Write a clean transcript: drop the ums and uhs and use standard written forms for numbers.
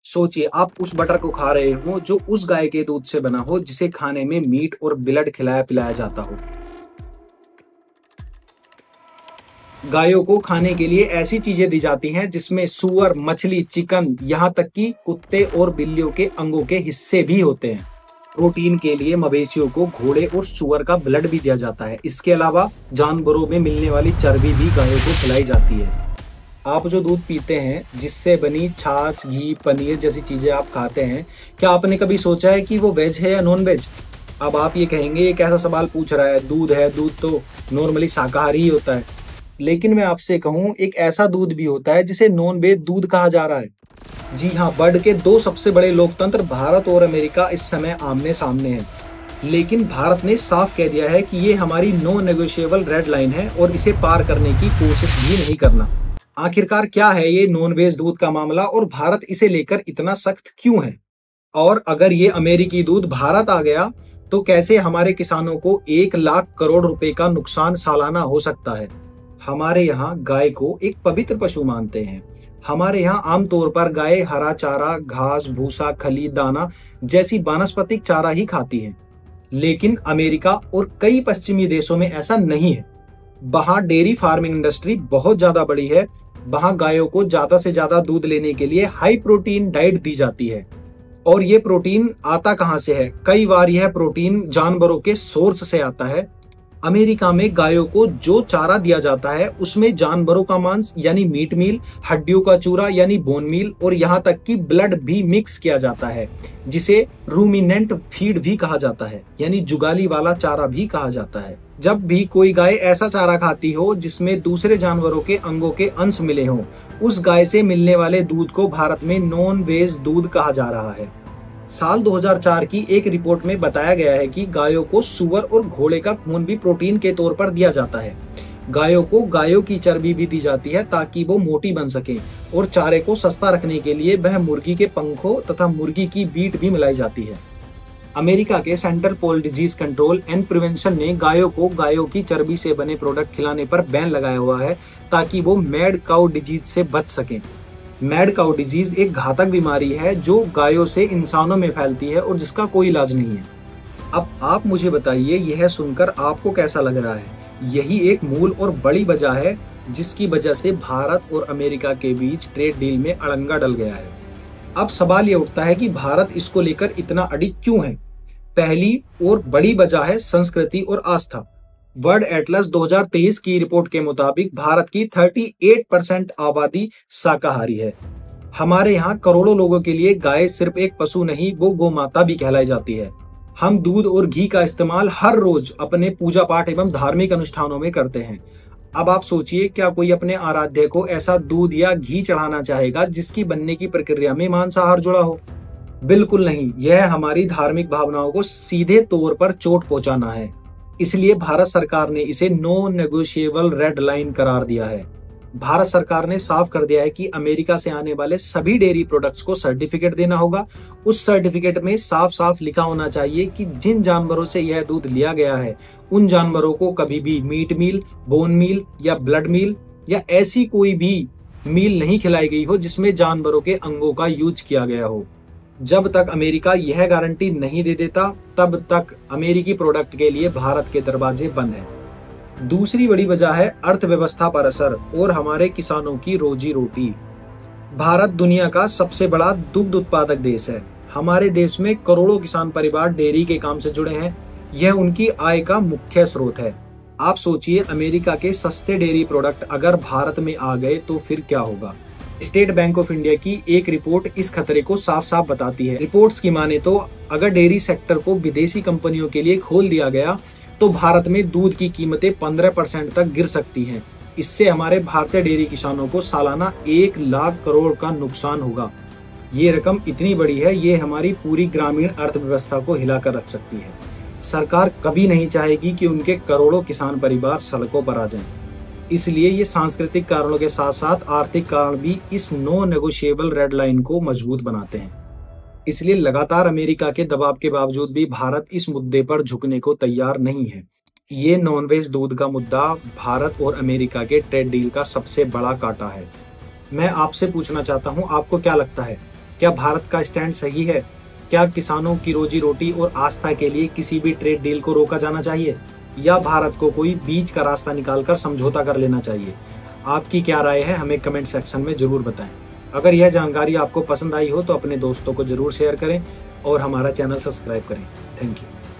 सोचिए आप उस बटर को खा रहे हो जो उस गाय के दूध से बना हो जिसे खाने में मीट और ब्लड खिलाया पिलाया जाता हो। गायों को खाने के लिए ऐसी चीजें दी जाती हैं जिसमें सूअर, मछली, चिकन, यहाँ तक कि कुत्ते और बिल्लियों के अंगों के हिस्से भी होते हैं। प्रोटीन के लिए मवेशियों को घोड़े और सूअर का ब्लड भी दिया जाता है। इसके अलावा जानवरों में मिलने वाली चर्बी भी गायों को खिलाई जाती है। आप जो दूध पीते हैं, जिससे बनी छाछ, घी, पनीर जैसी चीजें आप खाते हैं, क्या आपने कभी सोचा है कि वो वेज है या नॉन वेज? अब आप ये कहेंगे ये कैसा सवाल पूछ रहा है, दूध है, दूध तो नॉर्मली शाकाहारी ही होता है। लेकिन मैं आपसे कहूं, एक ऐसा दूध भी होता है जिसे नॉन वेज दूध कहा जा रहा है। जी हाँ, वर्ल्ड के दो सबसे बड़े लोकतंत्र भारत और अमेरिका इस समय आमने सामने हैं। लेकिन भारत ने साफ कह दिया है कि ये हमारी नो नेगोशिएबल रेड लाइन है और इसे पार करने की कोशिश भी नहीं करना। आखिरकार क्या है ये नॉन वेज दूध का मामला और भारत इसे लेकर इतना सख्त क्यों है? और अगर ये अमेरिकी दूध भारत आ गया तो कैसे हमारे किसानों को 1 लाख करोड़ रुपए का नुकसान सालाना हो सकता है? हमारे यहाँ गाय को एक पवित्र पशु मानते हैं। हमारे यहाँ आमतौर पर गाय हरा चारा, घास, भूसा, खली, दाना जैसी वानस्पतिक चारा ही खाती है। लेकिन अमेरिका और कई पश्चिमी देशों में ऐसा नहीं है। वहां डेयरी फार्मिंग इंडस्ट्री बहुत ज्यादा बड़ी है। वहां गायों को ज्यादा से ज्यादा दूध लेने के लिए हाई प्रोटीन डाइट दी जाती है। और ये प्रोटीन आता कहां से है? कई बार यह प्रोटीन जानवरों के सोर्स से आता है। अमेरिका में गायों को जो चारा दिया जाता है उसमें जानवरों का मांस यानी मीट मील, हड्डियों का चूरा यानी बोन मील और यहाँ तक कि ब्लड भी मिक्स किया जाता है, जिसे रूमिनेंट फीड भी कहा जाता है, यानी जुगाली वाला चारा भी कहा जाता है। जब भी कोई गाय ऐसा चारा खाती हो जिसमें दूसरे जानवरों के अंगों के अंश मिले हों, उस गाय से मिलने वाले दूध को भारत में नॉन वेज दूध कहा जा रहा है। साल 2004 की एक रिपोर्ट में बताया गया है कि गायों को सूअर और घोड़े का खून भी प्रोटीन के तौर पर दिया जाता है। गायों को गायों की चर्बी भी दी जाती है ताकि वो मोटी बन सके, और चारे को सस्ता रखने के लिए वह मुर्गी के पंखों तथा मुर्गी की बीट भी मिलाई जाती है। अमेरिका के centre for disease control and prevention ने गायों को गायों की चर्बी से बने प्रोडक्ट खिलाने पर बैन लगाया हुआ है ताकि वो मैड काउ डिजीज से बच सकें। मैड काउ डिजीज एक घातक बीमारी है जो गायों से इंसानों में फैलती है और जिसका कोई इलाज नहीं है। अब आप मुझे बताइए, यह सुनकर आपको कैसा लग रहा है? यही एक मूल और बड़ी वजह है जिसकी वजह से भारत और अमेरिका के बीच ट्रेड डील में अड़ंगा डल गया है। अब सवाल यह उठता है कि भारत इसको लेकर इतना अडिग क्यों है? पहली और बड़ी वजह है संस्कृति और आस्था। वर्ल्ड एटलस 2023 की रिपोर्ट के मुताबिक भारत की 38% आबादी शाकाहारी है। हमारे यहाँ करोड़ों लोगों के लिए गाय सिर्फ एक पशु नहीं, वो गौ माता भी कहलाई जाती है। हम दूध और घी का इस्तेमाल हर रोज अपने पूजा पाठ एवं धार्मिक अनुष्ठानों में करते हैं। अब आप सोचिए, क्या कोई अपने आराध्य को ऐसा दूध या घी चढ़ाना चाहेगा जिसकी बनने की प्रक्रिया में मांसाहार जुड़ा हो? बिल्कुल नहीं। यह हमारी धार्मिक भावनाओं को सीधे तौर पर चोट पहुंचाना है। इसलिए भारत सरकार ने इसे नो नेगोशिएबल रेड लाइन करार दिया है। भारत सरकार ने साफ कर दिया है कि अमेरिका से आने वाले सभी डेयरी प्रोडक्ट्स को सर्टिफिकेट देना होगा। उस सर्टिफिकेट में साफ साफ लिखा होना चाहिए कि जिन जानवरों से यह दूध लिया गया है उन जानवरों को कभी भी मीट मील, बोन मील या ब्लड मील या ऐसी कोई भी मील नहीं खिलाई गई हो जिसमें जानवरों के अंगों का यूज किया गया हो। जब तक अमेरिका यह गारंटी नहीं दे देता, तब तक अमेरिकी प्रोडक्ट के लिए भारत के दरवाजे बंद हैं। दूसरी बड़ी वजह है अर्थव्यवस्था पर असर और हमारे किसानों की रोजी रोटी। भारत दुनिया का सबसे बड़ा दुग्ध उत्पादक देश है। हमारे देश में करोड़ों किसान परिवार डेयरी के काम से जुड़े हैं। यह उनकी आय का मुख्य स्रोत है। आप सोचिए, अमेरिका के सस्ते डेयरी प्रोडक्ट अगर भारत में आ गए तो फिर क्या होगा? स्टेट बैंक ऑफ इंडिया की एक रिपोर्ट इस खतरे को साफ साफ बताती है। रिपोर्ट्स की माने तो अगर डेयरी सेक्टर को विदेशी कंपनियों के लिए खोल दिया गया तो भारत में दूध की कीमतें 15% तक गिर सकती हैं। इससे हमारे भारतीय डेयरी किसानों को सालाना 1 लाख करोड़ का नुकसान होगा। ये रकम इतनी बड़ी है, ये हमारी पूरी ग्रामीण अर्थव्यवस्था को हिलाकर रख सकती है। सरकार कभी नहीं चाहेगी कि उनके करोड़ों किसान परिवार सड़कों पर आ जाएं। इसलिए ये सांस्कृतिक कारणों के साथ साथ आर्थिक कारण भी इस नो नेगोशिएबल रेड लाइन को मजबूत बनाते हैं। इसलिए लगातार अमेरिका के दबाव के बावजूद भी भारत इस मुद्दे पर झुकने को तैयार नहीं है। ये नॉनवेज दूध का मुद्दा भारत और अमेरिका के ट्रेड डील का सबसे बड़ा कांटा है। मैं आपसे पूछना चाहता हूं, आपको क्या लगता है, क्या भारत का स्टैंड सही है? क्या किसानों की रोजी रोटी और आस्था के लिए किसी भी ट्रेड डील को रोका जाना चाहिए, या भारत को कोई बीच का रास्ता निकालकर समझौता कर लेना चाहिए? आपकी क्या राय है, हमें कमेंट सेक्शन में जरूर बताएं। अगर यह जानकारी आपको पसंद आई हो तो अपने दोस्तों को जरूर शेयर करें और हमारा चैनल सब्सक्राइब करें। Thank you.